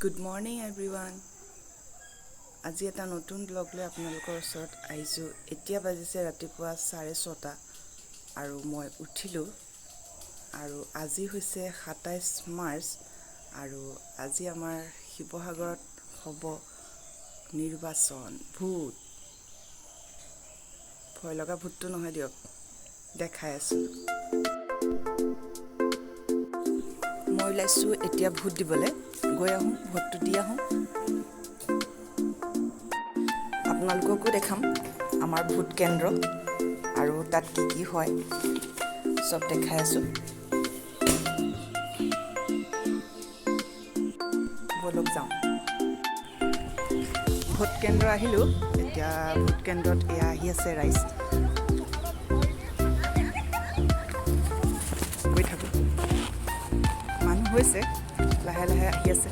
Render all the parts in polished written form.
Good morning everyone. আজি এটা নতুন ব্লগ লৈ আপোনালোকৰ ওচৰত আইছো। এতিয়া বাজিছে ৰাতিপুৱা 6:30 আৰু মই উঠিলো আৰু আজি হৈছে 27 মাৰ্চ আৰু আজি আমাৰ শিৱসাগৰত হ'ব নিৰ্বাচন। ভোট ভয় লগা ভোটটো নহয় দিয়ক, দেখাই আছো। মই ওলাইছো এতিয়া ভোট দিবলৈ, গৈ আহোঁ ভোটটো দি আহোঁ। আপোনালোককো দেখাম আমাৰ ভোট কেন্দ্ৰ আৰু তাত কি হয় সব দেখাই আছো। বলক যাওঁ। ভোট কেন্দ্ৰ আহিলো। এতিয়া ভোট কেন্দ্ৰত এয়া আহি আছে ৰাইজ। গৈ থাকোঁ। মানুহ হৈছে, লাহে লাহে আহি আছে।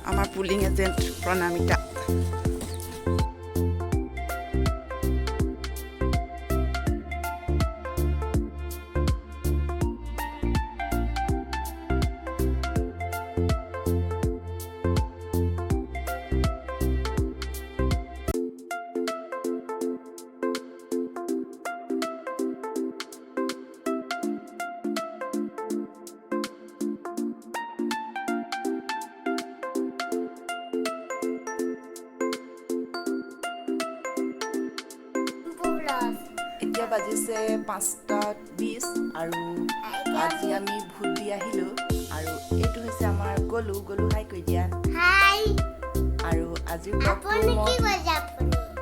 আমাৰ পুলিং এজেণ্ট প্ৰণামিতা। এতিয়া বাজিছে 5:20 আৰু আজি আমি ভোট দি আহিলো আৰু এইটো হৈছে আমাৰ গলু হাই কৈ দিয়া। হাই আৰু আজিৰ ব্লগটো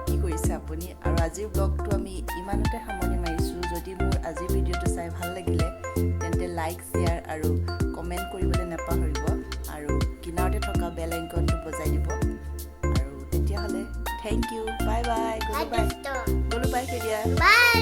কি কৰিছে আপুনি? আৰু আজিৰ ব্লগটো আমি ইমানতে সামৰণি মাৰিছোঁ। যদি মোৰ আজিৰ ভিডিঅ'টো চাই ভাল লাগিলে তেন্তে লাইক শ্বেয়াৰ আৰু কমেণ্ট কৰিবলৈ নাপাহৰিব আৰু কিনাৰতে থকা বেল আইকনটো বজাই দিব। আৰু তেতিয়াহ'লে থেংক ইউ, বাই বাই। গলু বাই কৈ দিয়া। বাই।